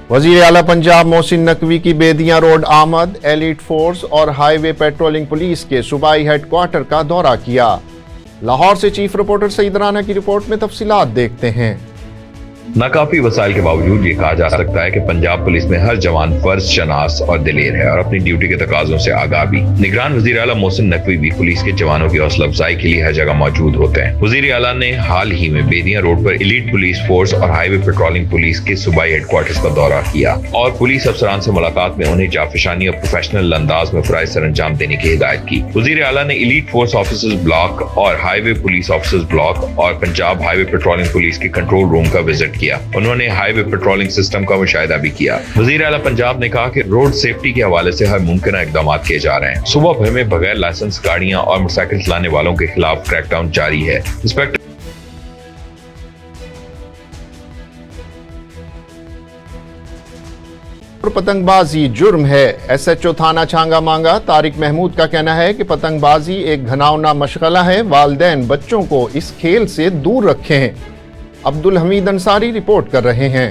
वजीर आला पंजाब मोहसिन नकवी की बेदियां रोड आमद, एलीट फोर्स और हाईवे पेट्रोलिंग पुलिस के सूबाई हेडक्वार्टर का दौरा किया। लाहौर से चीफ रिपोर्टर सईद राना की रिपोर्ट में तफसीलात देखते हैं। नाकाफी वसाइल के बावजूद ये कहा जा सकता है कि पंजाब पुलिस में हर जवान फर्ज, शनास और दिलेर है और अपनी ड्यूटी के तकाजों से आगाह भी। निगरान वजीर आला मोहसिन नकवी भी पुलिस के जवानों की हौसला अफजाई के लिए हर जगह मौजूद होते हैं। वजीर आला ने हाल ही में बेदियां रोड पर एलीट पुलिस फोर्स और हाईवे पेट्रोलिंग पुलिस के सूबाई हेडक्वार्टर्स का दौरा किया और पुलिस अफसरान से मुलाकात में उन्हें जाफिशानी और प्रोफेशनल अंदाज में फराइज सर अंजाम देने की हिदायत की। वजीर आला ने एलीट फोर्स ऑफिसर्स ब्लॉक और हाईवे पुलिस ऑफिसर्स ब्लॉक और पंजाब हाईवे पेट्रोलिंग पुलिस के कंट्रोल रूम का विजिट किया। उन्होंने हाईवे पेट्रोलिंग सिस्टम का मुशाहिदा भी किया। वजीर आला पंजाब ने कहा कि रोड सेफ्टी के हवाले से हर मुमकिन इकदाम किए जा रहे हैं। सुबह भर में बगैर लाइसेंस गाड़ियां और मोटरसाइकिल चलाने वालों के खिलाफ क्रैकडाउन जारी है। इंस्पेक्टर पतंगबाजी जुर्म है, SHO थाना छांगा मांगा तारिक महमूद का कहना है कि पतंगबाजी एक घिनौना मशगला है, वालिदैन बच्चों को इस खेल से दूर रखें। अब्दुल हमीद अंसारी रिपोर्ट कर रहे हैं।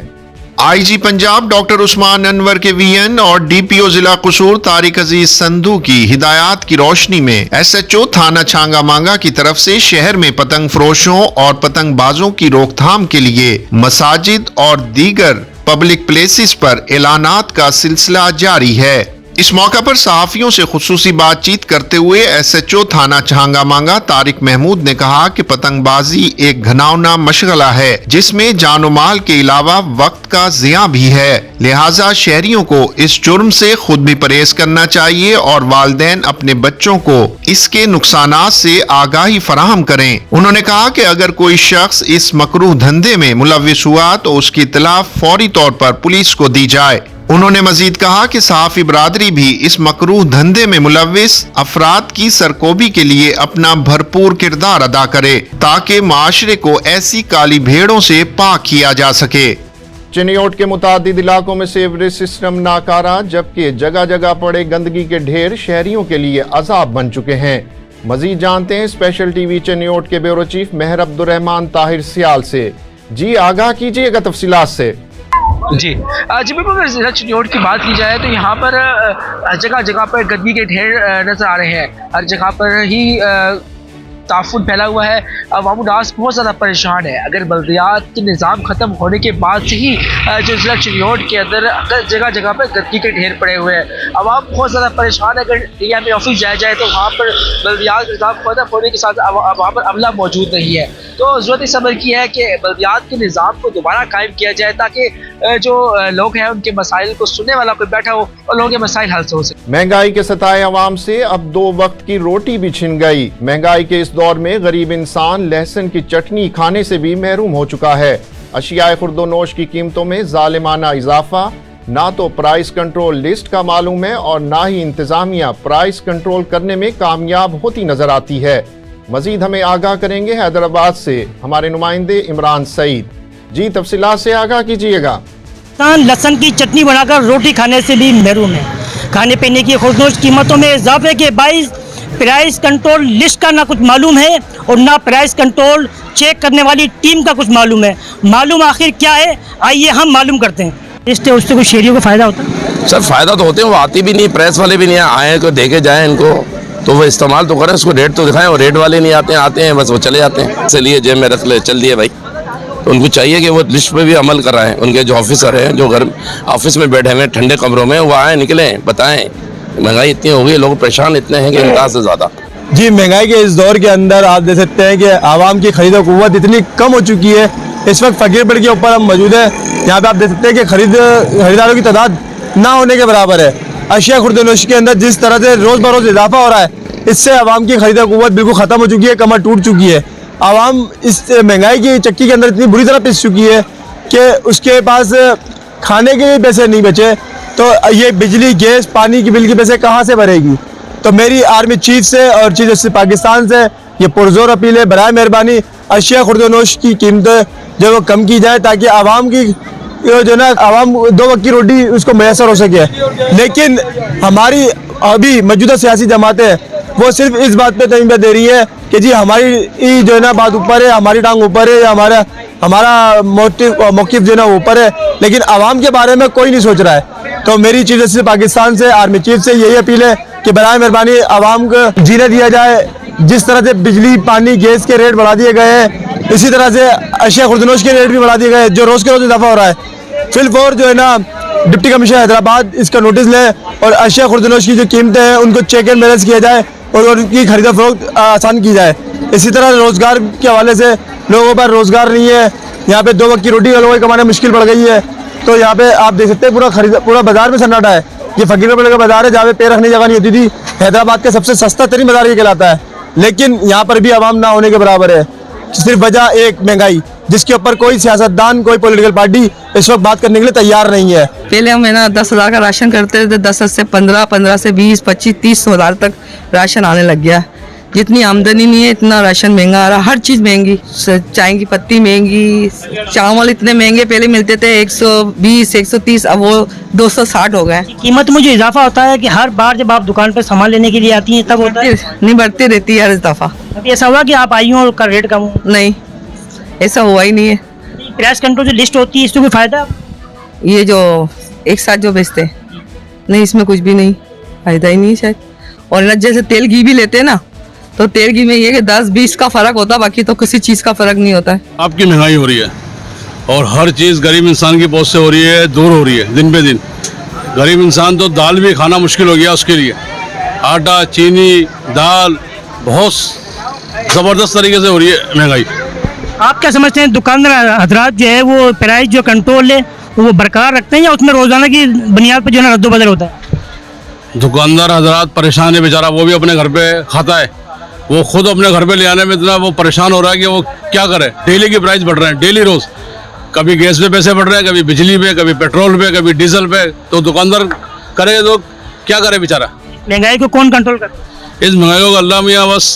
IG पंजाब डॉक्टर उस्मान अनवर के VN और DPO जिला कसूर तारिक अजीज संधू की हिदायत की रोशनी में SHO थाना छांगा मांगा की तरफ से शहर में पतंग फरोशों और पतंगबाजों की रोकथाम के लिए मसाजिद और दीगर पब्लिक प्लेसेस पर ऐलानात का सिलसिला जारी है। इस मौका पर सहाफियों से खुसूसी बातचीत करते हुए SHO थाना छांगा मांगा तारिक महमूद ने कहा कि पतंगबाजी एक घिनौना मशगला है जिसमें जानो माल के अलावा वक्त का ज़िया भी है, लिहाजा शहरियों को इस जुर्म से खुद भी परहेज करना चाहिए और वालिदैन अपने बच्चों को इसके नुकसानात से आगाही फराहम करें। उन्होंने कहा कि अगर कोई शख्स इस मकरूह धंधे में मुलव्विस हुआ तो उसकी इत्तला फौरी तौर पर पुलिस को दी जाए। उन्होंने मजीद कहा कि सहाफी बरादरी भी इस मकरूह धंधे में मुलव्विस अफराद की सरकोबी के लिए अपना भरपूर किरदार अदा करे ताकि माशरे को ऐसी काली भेड़ों से पाक किया जा सके। चिनियोट के मुतादिद इलाकों में सीवरेज सिस्टम नाकारा, जबकि जगह जगह पड़े गंदगी के ढेर शहरियों के लिए अजाब बन चुके हैं। मजीद जानते हैं स्पेशल TV चिनियोट के ब्यूरो चीफ मेहर अब्दुर्रहमान ताहिर सियाल से। जी आगाह कीजिएगा तफसीलात से। जी बिल्कुल, अगर चिनियोट की बात की जाए तो यहाँ पर जगह जगह पर गंदगी के ढेर नज़र आ रहे हैं। हर जगह पर ही ताफुन फैला हुआ है। अवाम उदास बहुत ज़्यादा परेशान है। अगर बल्दियात के निज़ाम ख़त्म होने के बाद से ही जो ज़िला चिनियोट के अंदर जगह जगह पर गंदगी के ढेर पड़े हुए हैं, अवाम बहुत ज़्यादा परेशान है। अगर DMA ऑफिस जाया जाए तो वहाँ पर बल्दियात निज़ाम ख़त्म होने के साथ वहाँ पर अमला मौजूद नहीं है। तो ज़रूरत इस अमल की है कि बल्दियात के निज़ाम को दोबारा कायम किया जाए ताकि जो लोग हैं उनके मसाइल को सुनने वाला कोई बैठा हो और लोगों के मसाइल हल हो सके। महंगाई के सताए अवाम से अब 2 वक्त की रोटी भी छिन गई। महंगाई के इस दौर में गरीब इंसान लहसुन की चटनी खाने से भी महरूम हो चुका है। अशियाए खुर्दोनोश की कीमतों में जालिमाना इजाफा ना तो प्राइस कंट्रोल लिस्ट का मालूम है और ना ही इंतजामिया प्राइस कंट्रोल करने में कामयाब होती नजर आती है। मजीद हमें आगाह करेंगे हैदराबाद से हमारे नुमाइंदे इमरान सईद। जी तफसीलात से आगाह कीजिएगा। लहसुन की चटनी बनाकर रोटी खाने से भी महरूम है। खाने पीने की खुर्दोश कीमतों में इजाफे के बाइस प्राइस कंट्रोल लिस्ट का ना कुछ मालूम है और ना प्राइस कंट्रोल चेक करने वाली टीम का कुछ मालूम है। मालूम आखिर क्या है, आइए हम मालूम करते हैं। इससे उससे कुछ शहरियों को फ़ायदा होता है? सर फ़ायदा तो होते हैं, वो आती भी नहीं, प्रेस वाले भी नहीं आए को देखे जाएँ इनको तो वो इस्तेमाल तो करें, उसको रेट तो दिखाएं। और रेट वाले नहीं आते हैं बस वो चले जाते हैं, इसलिए जेब में रख ले चल दिए भाई। तो उनको चाहिए कि वो लिस्ट पे भी अमल कराएं। उनके जो ऑफिसर हैं जो घर ऑफिस में बैठे हुए ठंडे कमरों में, वो आए निकलें बताएं। महंगाई इतनी हो गई, लोग परेशान इतने हैं कि इंतहा से ज़्यादा। जी महंगाई के इस दौर के अंदर आप देख सकते हैं कि आवाम की खरीद क़ुव्वत इतनी कम हो चुकी है। इस वक्त फ़कीरपुर के ऊपर हम मौजूद हैं। यहाँ पे आप देख सकते हैं कि खरीदारों की तादाद ना होने के बराबर है। अशिया खुर्दोनोश के अंदर जिस तरह से रोज़ बरोज़ इजाफा हो रहा है, इससे आवाम की खरीद क़ुव्वत बिल्कुल ख़त्म हो चुकी है, कमर टूट चुकी है। आवाम इस महंगाई की चक्की के अंदर इतनी बुरी तरह पिस चुकी है कि उसके पास खाने के लिए पैसे नहीं बचे, तो ये बिजली गैस पानी की बिल के पैसे कहाँ से भरेगी। तो मेरी आर्मी चीफ से और चीफ जस्टिस पाकिस्तान से ये पुरजोर अपील है, बराए मेहरबानी अशिया खुर्दोनोश की कीमतें जो वो कम की जाए ताकि आवाम की जो ना आवाम 2 वक्त की रोटी उसको मैसर हो सके। लेकिन हमारी अभी मौजूदा सियासी जमातें वो सिर्फ इस बात पे तमीज़ दे रही है कि जी हमारी जो है ना बात ऊपर है, हमारी टांग ऊपर है, या हमारा मौक़िफ़ जो है ना ऊपर है, लेकिन आवाम के बारे में कोई नहीं सोच रहा है। तो मेरी चीफ जस्टिस पाकिस्तान से, आर्मी चीफ से यही अपील है कि बराए मेहरबानी आवाम को जीने दिया जाए। जिस तरह से बिजली, पानी, गैस के रेट बढ़ा दिए गए हैं, इसी तरह से अशिया खुर्दनोश के रेट भी बढ़ा दिए गए हैं, जो रोज़ के रोज़ इजाफा हो रहा है। फिलफौर जो है ना डिप्टी कमिश्नर हैदराबाद इसका नोटिस ले और अशिया खुर्दनोश की जो कीमतें हैं उनको चेक एंड बैलेंस किया जाए और उनकी खरीदा फरोख्त आसान की जाए। इसी तरह रोज़गार के हवाले से लोगों पर रोज़गार नहीं है, यहाँ पे 2 वक्त की रोटी लोगों को कमाना मुश्किल पड़ गई है। तो यहाँ पे आप देख सकते हैं पूरा बाजार में सन्नाटा है। ये फकीरपुर का बाजार है जहाँ पे पैर रखने की जगह नहीं होती थी। हैदराबाद का सबसे सस्ता तरीन बाजार ये कहलाता है, लेकिन यहाँ पर भी आवाम ना होने के बराबर है। सिर्फ वजह एक महंगाई, जिसके ऊपर कोई सियासतदान, कोई पॉलिटिकल पार्टी इस वक्त बात करने के लिए तैयार नहीं है। पहले हम है ना 10,000 का राशन करते थे, 10 से 15, 15 से 20, 25, 30 हज़ार तक राशन आने लग गया। जितनी आमदनी नहीं है इतना राशन महंगा आ रहा, हर चीज़ महंगी, चाय की पत्ती महंगी, चावल इतने महंगे पहले मिलते थे 120, 130, अब वो 260 हो गए। कीमत में जो इजाफा होता है कि हर बार जब आप दुकान पर सामान लेने के लिए आती हैं तब होता है? नहीं, बढ़ती रहती है हर दफ़ा। अभी ऐसा हुआ कि आप आई हो और का रेट कम हो? नहीं, ऐसा हुआ ही नहीं है। प्राइस कंट्रोल जो लिस्ट होती है इससे कोई फ़ायदा? ये जो एक साथ जो बेचते हैं, नहीं इसमें कुछ भी नहीं, फ़ायदा ही नहीं है शायद। और ना जैसे तेल घी भी लेते हैं ना, तो तेल घी में ये कि 10-20 का फ़र्क होता, बाकी तो किसी चीज़ का फ़र्क नहीं होता है। आपकी महंगाई हो रही है और हर चीज़ गरीब इंसान की पहुंच से हो रही है, दूर हो रही है दिन पे दिन। गरीब इंसान तो दाल भी खाना मुश्किल हो गया उसके लिए। आटा, चीनी, दाल बहुत ज़बरदस्त तरीके से हो रही है महंगाई। आप क्या समझते हैं दुकानदार हजरात जो है वो प्राइस जो कंट्रोल है वो बरकरार रखते हैं या उसमें रोज़ाना की बुनियाद पर जो है ना रद्दोबदल होता है? दुकानदार हजरात परेशान है बेचारा, वो भी अपने घर पे खाता है, वो खुद अपने घर पे ले आने में इतना वो परेशान हो रहा है कि वो क्या करे। डेली की प्राइस बढ़ रहे हैं, डेली रोज़, कभी गैस पे पैसे बढ़ रहे हैं, कभी बिजली पे, कभी पेट्रोल पे, कभी डीजल पे। तो दुकानदार करे तो क्या करे बेचारा। महंगाई को कौन कंट्रोल करे? इस महंगाई को अल्लाह मियाँ बस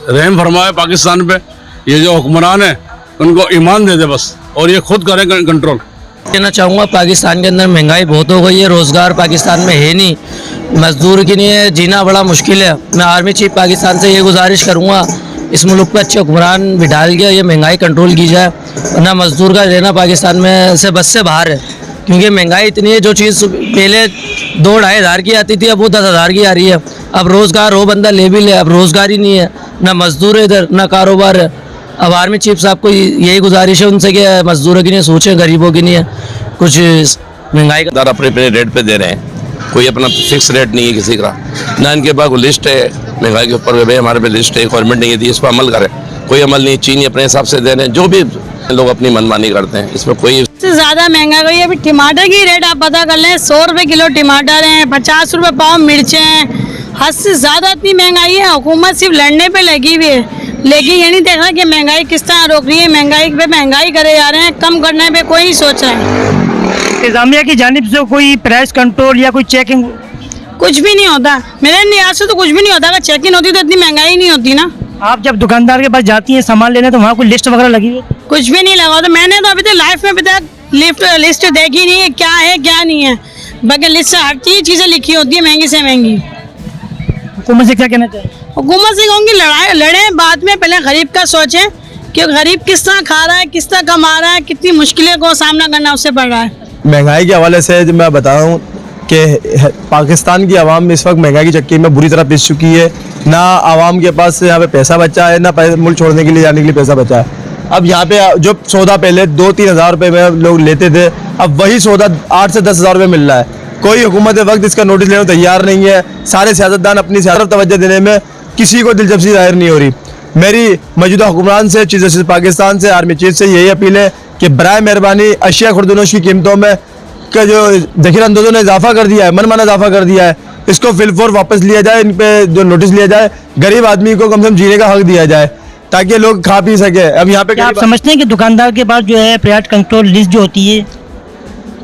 रहम फरमाए पाकिस्तान पे। ये जो हुक्मरान है उनको ईमान दे दे बस, और ये खुद करें कंट्रोल। कहना चाहूँगा पाकिस्तान के अंदर महंगाई बहुत हो गई है, रोज़गार पाकिस्तान में है नहीं, मजदूर के लिए जीना बड़ा मुश्किल है। मैं आर्मी चीफ पाकिस्तान से ये गुजारिश करूँगा इस मुल्क पे अच्छे हुक्मरान बिठाल के ये महंगाई कंट्रोल की जाए, वरना मजदूर का रहना पाकिस्तान में से बस से बाहर है। क्योंकि महंगाई इतनी है, जो चीज़ पहले 2-2.5 हज़ार की आती थी अब वो 10,000 की आ रही है। अब रोज़गार हो बंदा ले भी ले, अब रोज़गार ही नहीं है, ना मजदूर है इधर, ना कारोबार है। अब आर्मी चीफ साहब को यही गुजारिश है उनसे कि मजदूरों की नहीं सोचें, गरीबों की नहीं है, कुछ महंगाई का अपने अपने रेट पे दे रहे हैं, कोई अपना फिक्स रेट नहीं है किसी का, ना इनके पास कोई लिस्ट है महंगाई के ऊपर। भाई हमारे पे लिस्ट है, गवर्नमेंट ने ये दी, इस पर अमल करें, कोई अमल नहीं। चीनी अपने हिसाब से दे रहे हैं, जो भी लोग अपनी मनमानी करते हैं, इसमें कोई सबसे ज़्यादा महंगा गई है। अभी टमाटर की रेट आप पता कर लें, 100 रुपये किलो टमाटर हैं, 50 रुपये पाव मिर्चें हैं। हद से ज़्यादा इतनी महंगाई है, हुकूमत सिर्फ लड़ने पे लगी हुई है, लेकिन ये नहीं देख रहा कि महंगाई किस तरह रोक रही है। महंगाई पे महंगाई करे जा रहे हैं, कम करने पे कोई नहीं सोच रहा है। इंतजामिया की जानिब से कोई प्राइस कंट्रोल या कोई चेकिंग? कुछ भी नहीं होता, मेरे लिहाज से तो कुछ भी नहीं होता। अगर चेकिंग होती तो इतनी महंगाई नहीं होती ना। आप जब दुकानदार के पास जाती हैं सामान लेने तो वहाँ कोई लिस्ट वगैरह लगी हुई है? कुछ भी नहीं लगा होता। मैंने तो अभी तक लाइफ में अभी तक लिस्ट देखी नहीं है, क्या है क्या नहीं है। बाकी लिस्ट से हर चीज़ें लिखी होती है, महंगी से महंगी। हुकूमत से क्या कहना चाहिए? हुकूमत से कहूँगी लड़ें बाद में, पहले गरीब का सोचें कि गरीब किस तरह खा रहा है, किस तरह कमा रहा है, कितनी मुश्किलों को सामना करना उससे पड़ रहा है। महंगाई के हवाले से जो मैं बता रहा हूँ कि पाकिस्तान की आवाम इस वक्त महंगाई की चक्की में बुरी तरह पिस चुकी है। ना आवाम के पास यहाँ पे पैसा बचा है, ना मुल्क छोड़ने के लिए जाने के लिए पैसा बचा है। अब यहाँ पे जो सौदा पहले 2-3 हज़ार रुपये में लोग लेते थे, अब वही सौदा 8 से 10 हज़ार रुपये मिल रहा है। कोई हुकूमत वक्त इसका नोटिस लेने को तैयार नहीं है। सारे सियासतदान अपनी सियासत तवज्जो देने में किसी को दिलचस्पी जाहिर नहीं हो रही। मेरी मौजूदा हुक्मरान से, चीफ जस्टिस पाकिस्तान से, आर्मी चीफ से यही अपील है कि बराए मेहरबानी अशिया खुर्दनोश की कीमतों में का जो ज़ख़ीरा अंदोज़ों ने इजाफा कर दिया है, मनमाना इजाफा कर दिया है, इसको फिलफौर वापस लिया जाए। इन पे जो नोटिस लिया जाए, गरीब आदमी को कम से कम जीने का हक दिया जाए ताकि लोग खा पी सके। अब यहाँ पे आप समझते हैं कि दुकानदार के पास जो है प्राइस कंट्रोल लिस्ट जो होती है,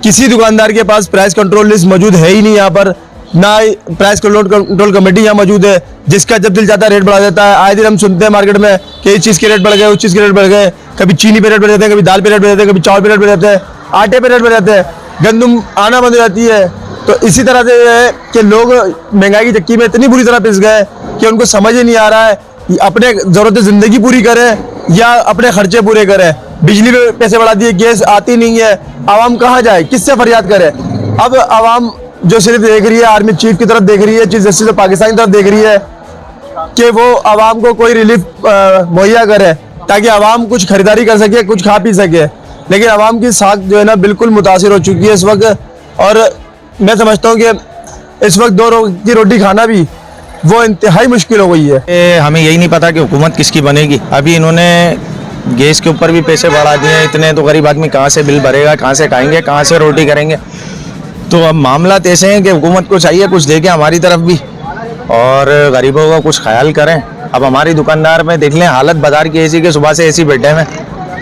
किसी दुकानदार के पास प्राइस कंट्रोल लिस्ट मौजूद है ही नहीं। यहाँ पर ना प्राइस कंट्रोल कमेटी यहाँ मौजूद है, जिसका जब दिल चाहता है रेट बढ़ा देता है। आए दिन हम सुनते हैं मार्केट में कि इस चीज़ के रेट बढ़ गए, उस चीज़ के रेट बढ़ गए। कभी चीनी पे रेट बढ़ जाते हैं, कभी दाल पे रेट बढ़ जाते हैं, कभी चावल पे रेट बढ़ जाते हैं, आटे पे रेट बढ़ जाते हैं, गंदम आना बंद हो जाती है। तो इसी तरह से है कि लोग महंगाई की चक्की में इतनी बुरी तरह पिस गए कि उनको समझ ही नहीं आ रहा है कि अपने ज़रूरत ज़िंदगी पूरी करें या अपने खर्चे पूरे करें। बिजली पे पैसे बढ़ा दिए, गैस आती नहीं है, आवाम कहाँ जाए, किससे फरियाद करे। अब आवाम जो सिर्फ देख रही है, आर्मी चीफ की तरफ देख रही है, चीफ जस्टिस ऑफ पाकिस्तान की तरफ देख रही है कि वो आवाम को कोई रिलीफ मुहैया करे ताकि आवाम कुछ खरीदारी कर सके, कुछ खा पी सके। लेकिन आवाम की साख जो है ना बिल्कुल मुतासिर हो चुकी है इस वक्त, और मैं समझता हूँ कि इस वक्त 2 रोटी की रोटी खाना भी वो इंतहाई मुश्किल हो गई है। हमें यही नहीं पता कि हुकूमत किसकी बनेगी। अभी इन्होंने गैस के ऊपर भी पैसे बढ़ा दिए, इतने तो गरीब आदमी कहाँ से बिल भरेगा, कहाँ से खाएंगे, कहाँ से रोटी करेंगे। तो अब मामला ऐसे हैं कि हुकूमत को चाहिए कुछ देखे हमारी तरफ भी और गरीबों का कुछ ख्याल करें। अब हमारी दुकानदार में देख लें हालत बाजार की ऐसी कि सुबह से ऐसी बैठे हैं।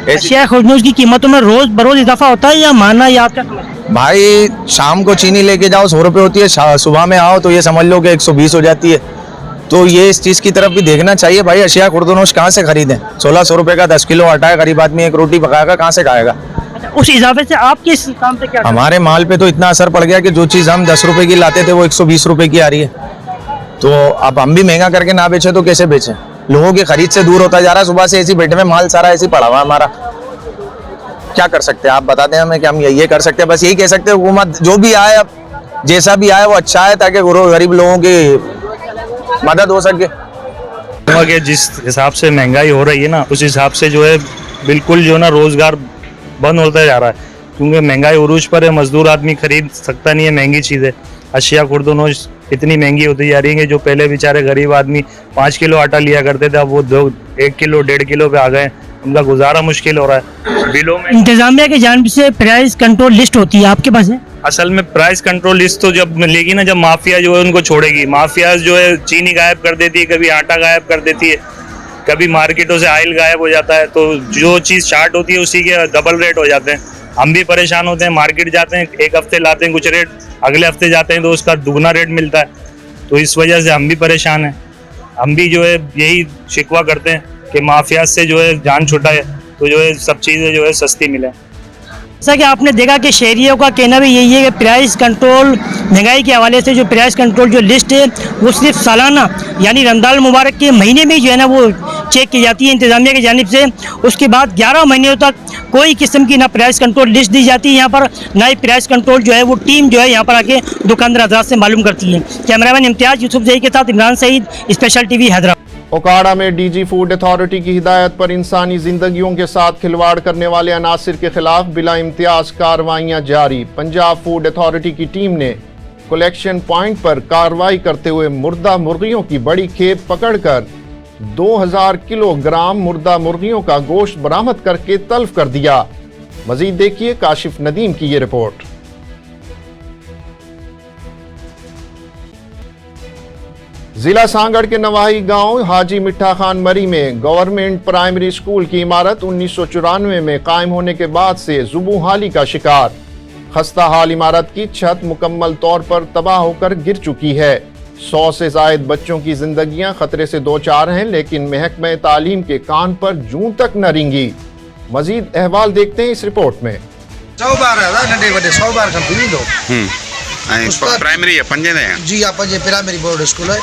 अशिया खुर्दनोश की कीमतों में रोज बरोज इजाफा होता है या माना, या आप क्या समझते हैं? भाई शाम को चीनी लेके जाओ 100 रुपये होती है, सुबह में आओ तो ये समझ लो कि 120 हो जाती है। तो ये इस चीज़ की तरफ भी देखना चाहिए भाई। अशिया खुर्दनोश कहाँ से खरीदें? 1600 रुपये का 10 किलो आटा है, गरीब आदमी एक रोटी पकाएगा, कहाँ से खाएगा? उस इजाफे से आप किस काम पे क्या करते हैं? हमारे माल पे तो इतना असर पड़ गया कि जो चीज़ हम 10 रुपये की लाते थे वो 120 रुपये की आ रही है। तो अब हम भी महंगा करके ना बेचें तो कैसे बेचें? लोगों की खरीद से दूर होता जा रहा है। सुबह से ऐसी बैठे में माल सारा ऐसी पड़ा हुआ है हमारा। क्या कर सकते हैं आप बता दें हमें कि हम ये कर सकते हैं? बस यही कह सकते हैं हुकूमत जो भी आए, अब जैसा भी आए वो अच्छा है ताकि गरीब लोगों की मदद हो सके। कि जिस हिसाब से महंगाई हो रही है ना, उस हिसाब से जो है बिल्कुल जो ना रोजगार बंद होता जा रहा है, क्योंकि महंगाई उरूज पर है। मजदूर आदमी खरीद सकता नहीं है महंगी चीज़ें। अशिया खुर्दनोश इतनी महंगी होती जा रही है कि जो पहले बेचारे गरीब आदमी 5 किलो आटा लिया करते थे, अब वो 1 किलो 1.5 किलो पे आ गए। उनका गुजारा मुश्किल हो रहा है। बिलों में इंतजामिया की जानिब से प्राइस कंट्रोल लिस्ट होती है, आपके पास है? असल में प्राइस कंट्रोल लिस्ट तो जब मिलेगी ना, जब माफिया जो है उनको छोड़ेगी। माफिया जो है चीनी गायब कर देती है, कभी आटा गायब कर देती है, कभी मार्केटों से आयल गायब हो जाता है। तो जो चीज़ शार्ट होती है उसी के डबल रेट हो जाते हैं। हम भी परेशान होते हैं। मार्केट जाते हैं, एक हफ्ते लाते हैं कुछ रेट, अगले हफ्ते जाते हैं तो उसका दुगना रेट मिलता है। तो इस वजह से हम भी परेशान हैं। हम भी जो है यही शिकवा करते हैं कि माफिया से जो है जान छुटाए, तो जो है सब चीज़ें जो है सस्ती मिले। जैसा कि आपने देखा कि शहरियों का कहना भी यही है कि प्राइस कंट्रोल, महंगाई के हवाले से जो प्राइस कंट्रोल जो लिस्ट है वो सिर्फ सालाना यानी रमज़ान मुबारक के महीने में जो है ना वो चेक की जाती है इंतज़ामिया की जानिब से। उसके बाद 11 महीनों तक कोई किस्म की ना प्राइस कंट्रोल लिस्ट दी जाती है यहाँ पर, ना ही प्राइस कंट्रोल जो है वो टीम जो है यहाँ पर आके दुकानदार हज़रात से मालूम करती है। कैमरामैन इम्तियाज़ यूसुफ जही के साथ इमरान सईद, स्पेशल टीवी हैदराबाद। ओकाड़ा में डीजी फूड अथॉरिटी की हिदायत पर इंसानी जिंदगियों के साथ खिलवाड़ करने वाले अनासिर के खिलाफ बिला इम्तियाज कार्रवाइयां जारी। पंजाब फूड अथॉरिटी की टीम ने कलेक्शन पॉइंट पर कार्रवाई करते हुए मुर्दा मुर्गियों की बड़ी खेप पकड़कर 2000 किलोग्राम मुर्दा मुर्गियों का गोश्त बरामद करके तल्फ कर दिया। मजीद देखिए काशिफ नदीम की ये रिपोर्ट। जिला सांगड़ के नवाही गांव हाजी मिठा खान मरी में गवर्नमेंट प्राइमरी स्कूल की इमारत 1994 में कायम होने के बाद से जुबूहाली का शिकार। खस्ता हाल इमारत की छत मुकम्मल तौर पर तबाह होकर गिर चुकी है। 100 से जायद बच्चों की जिंदगियां खतरे से दो चार हैं, लेकिन महकमे तालीम के कान पर जूं तक न रिंगी। मजीद अहवाल देखते हैं इस रिपोर्ट में। 100 बार 100 बार प्राइमरी है पंजे जी आप पंजे प्राइमरी बोर्ड स्कूल है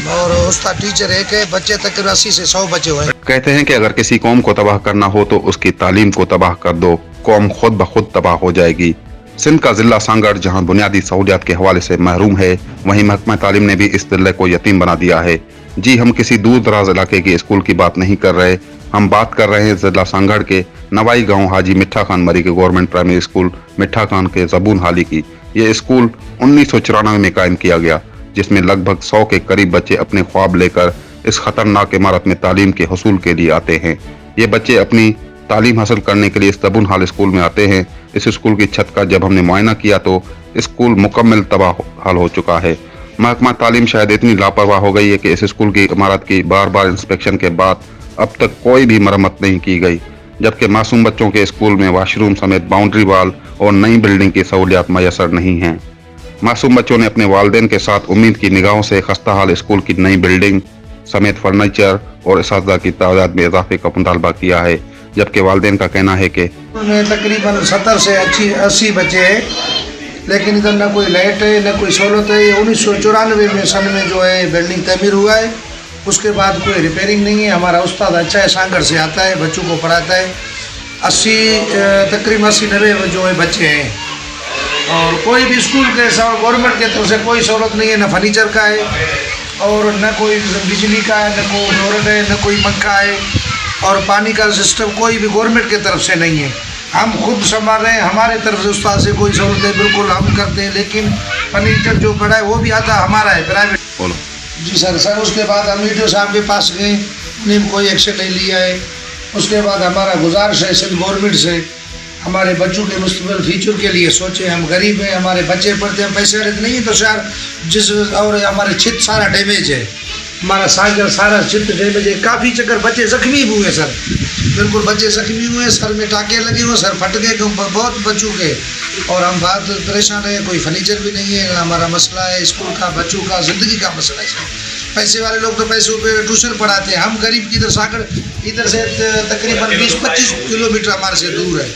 और उसका टीचर एक है, बच्चे तकरीबन 80 से 100 बच्चे हुए। कहते हैं कि अगर किसी कौम को तबाह करना हो तो उसकी तालीम को तबाह कर दो, कौम खुद ब खुद तबाह हो जाएगी। सिंध का जिला सांगड़ जहां बुनियादी सहूलियात के हवाले से महरूम है, वहीं महकमा तालीम ने भी इस जिले को यतीम बना दिया है। जी हम किसी दूर दराज इलाके के स्कूल की बात नहीं कर रहे, हम बात कर रहे हैं जिला सांगड़ के नवाई गाँव हाजी मिठा खान मरी के गवर्नमेंट प्राइमरी स्कूल मिठा खान के जबून हाली की। ये स्कूल 1994 में कायम किया गया, जिसमें लगभग 100 के करीब बच्चे अपने ख्वाब लेकर इस खतरनाक इमारत में तालीम के हुसूल के लिए आते हैं। ये बच्चे अपनी तालीम हासिल करने के लिए इस जबून हाल स्कूल में आते हैं। इस स्कूल की छत का जब हमने मुआयना किया तो स्कूल मुकम्मल तबाह हाल हो चुका है। महकमा तालीम शायद इतनी लापरवाह हो गई है कि इस स्कूल की इमारत की बार बार इंस्पेक्शन के बाद अब तक कोई भी मरम्मत नहीं की गई, जबकि मासूम बच्चों के स्कूल में वाशरूम समेत बाउंड्री वाल और नई बिल्डिंग की सहूलियात मैसर नहीं हैं। मासूम बच्चों ने अपने वालिदैन के साथ उम्मीद की निगाहों से खस्ता हाल स्कूल की नई बिल्डिंग समेत फर्नीचर और इसातिज़ा की तादाद में इजाफे का मुतालबा किया है, जबकि वालिदैन का कहना है कि तकरीबन 70 से 80 बच्चे हैं लेकिन इधर ना कोई लाइट है ना कोई सहूलत है। 1994 में सन में जो है बिल्डिंग तमीर हुआ है, उसके बाद कोई रिपेयरिंग नहीं है। हमारा उस्ताद अच्छा है, सांगड़ से आता है, बच्चों को पढ़ाता है। तकरीबन 80-90 जो है बच्चे हैं और कोई भी स्कूल के गवर्नमेंट के तरफ से कोई सहूलत नहीं है, ना फर्नीचर का है और न कोई बिजली का है, न कोई मोरड है, न कोई पंखा है और पानी का सिस्टम कोई भी गवर्नमेंट की तरफ से नहीं है। हम खुद संभाल रहे हैं, हमारे तरफ से उस्ताद से कोई सहूलत है बिल्कुल हम करते हैं, लेकिन फर्नीचर जो पड़ा है वो भी आता हमारा है प्राइवेट। बोलो जी सर उसके बाद हम वीडियो साहब के पास गए, उन्होंने कोई एक्शन नहीं लिया है। उसके बाद हमारा गुजारिश है सिंध गवर्नमेंट से, हमारे बच्चों के मुस्तकबिल फ्यूचर के लिए सोचें। हम गरीब हैं, हमारे बच्चे पढ़ते हैं, पैसे नहीं है तो सर जिस और हमारे चित सारा डैमेज है, हमारा सागर सारा चित डैमेज है। काफ़ी चक्कर बच्चे जख्मी हुए सर, बिल्कुल बच्चे जख्मी हुए, सर में टाँके लगे हुए, सर फट गए बहुत बच्चों के और हम बहुत परेशान हैं। कोई फर्नीचर भी नहीं है, हमारा मसला है स्कूल का, बच्चों का, ज़िंदगी का मसला है सर। पैसे वाले लोग तो पैसों पे ट्यूशन पढ़ाते हैं, हम गरीब की इधर सागर इधर से तकरीबन 20-25 किलोमीटर हमारे से दूर है,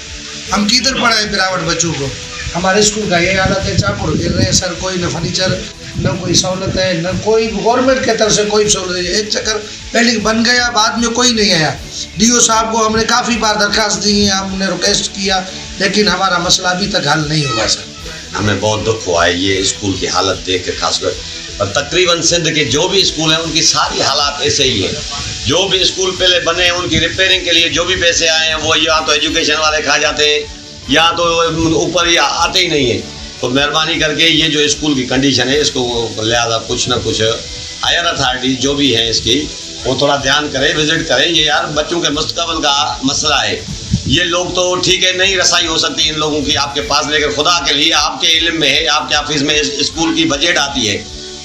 हम किधर पढ़ाए बिरावट बच्चों को। हमारे स्कूल का ये हालत है, चापुड़ गिर रहे हैं सर, कोई न फर्नीचर न कोई सहूलत है, न कोई गवर्नमेंट की तरफ से कोई सहूलत है। एक चक्कर बिल्डिंग बन गया, बाद में कोई नहीं आया। डीओ साहब को हमने काफ़ी बार दरख्वास्त दी है, हमने रिक्वेस्ट किया, लेकिन हमारा मसला अभी तक हल नहीं हुआ सर। हमें बहुत दुख हुआ है ये स्कूल की हालत देख के, खासकर और तकरीबन सिंध के जो भी स्कूल हैं उनकी सारी हालात ऐसे ही है। जो भी स्कूल पहले बने हैं उनकी रिपेयरिंग के लिए जो भी पैसे आए हैं वो या तो एजुकेशन वाले खा जाते हैं या तो ऊपर ये आते ही नहीं है। तो मेहरबानी करके ये जो स्कूल की कंडीशन है इसको लिहाजा कुछ ना कुछ हायर अथॉरिटी जो भी है इसकी वो थोड़ा ध्यान करें, विजिट करें। ये यार बच्चों के मुस्तकबिल का मसला है। ये लोग तो ठीक है नहीं रसाई हो सकती इन लोगों की आपके पास, लेकिन खुदा के लिए आपके इल्म में है, आपके ऑफिस में स्कूल की बजट आती है,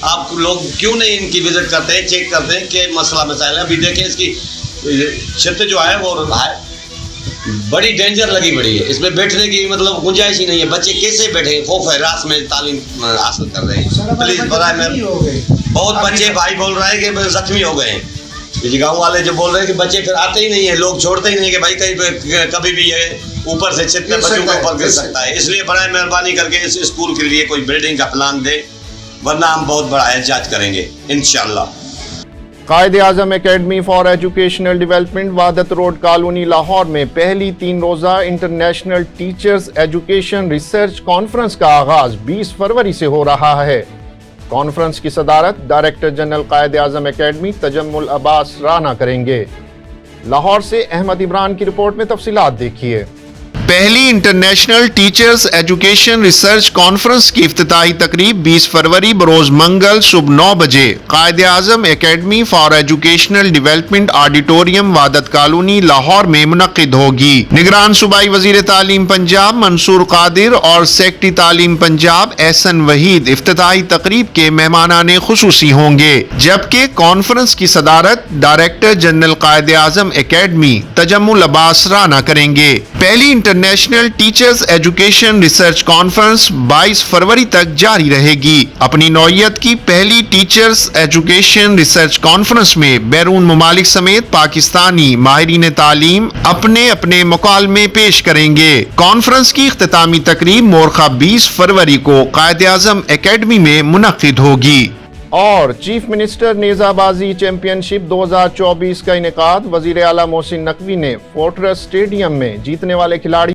आप लोग क्यों नहीं इनकी विजिट करते हैं, चेक करते हैं कि मसला मसाइल है। अभी देखें इसकी छत जो है वो बड़ी डेंजर लगी पड़ी है, इसमें बैठने की मतलब गुंजाइश ही नहीं है। बच्चे कैसे बैठे, खौफ है, रात में तालीम हासिल कर रहे हैं। प्लीज बताएं, मैं बहुत बच्चे भाई बोल रहे हैं कि जख्मी हो गए हैं। गाँव वाले जो बोल रहे हैं कि बच्चे फिर आते ही नहीं है, लोग छोड़ते ही नहीं कि भाई कहीं कभी भी ये ऊपर से छत पे बच्चों के ऊपर गिर सकता है। इसलिए बड़ा मेहरबानी करके इस स्कूल के लिए कोई बिल्डिंग का प्लान दे, वरना हम बहुत बड़ा एहतजाज करेंगे इंशाल्लाह। Quaid-e Azam academy for educational development Wahdat road colony Lahore में पहली 3 रोज़ा international teachers education research conference का आगाज 20 फरवरी से हो रहा है। कॉन्फ्रेंस की सदारत डायरेक्टर जनरल कायदे आज़म एकेडमी तजम्मुल अब्बास राना करेंगे। लाहौर से अहमद इमरान की रिपोर्ट में तफसीलात देखिए। पहली international teachers education research conference की इफ्तिताही तकरीब 20 फरवरी बरोज मंगल सुबह 9 बजे Quaid-e Azam academy for educational development auditorium Wahdat colony Lahore में मुनक्किद होगी। निगरान सूबाई वजीर तालीम पंजाब मंसूर कादिर और सेक्रेटरी तालीम पंजाब एहसन वहीद इफ्तिताही तकरीब के मेहमानाने खुसूसी होंगे, जबकि कॉन्फ्रेंस की सदारत डायरेक्टर जनरल कायदे आज़म एकेडमी तजम्मुल अब्बास राना करेंगे। पहली international teachers education research conference 22 फरवरी तक जारी रहेगी। अपनी नौयत की पहली टीचर्स एजुकेशन रिसर्च कॉन्फ्रेंस में बैरून मुमालिक समेत पाकिस्तानी माहिरीन तालीम अपने अपने मुकालमे पेश करेंगे। कॉन्फ्रेंस की इख्तितामी तकरीब मोरखा 20 फरवरी को कायदे आज़म एकेडमी में मुनक्किद होगी। और चीफ मिनिस्टर नेजाबाजी चैंपियनशिप 2024 का इनेकाद वजीर आला मोहसिन नकवी ने फोर्ट्रेस स्टेडियम में जीतने वाले खिलाड़ी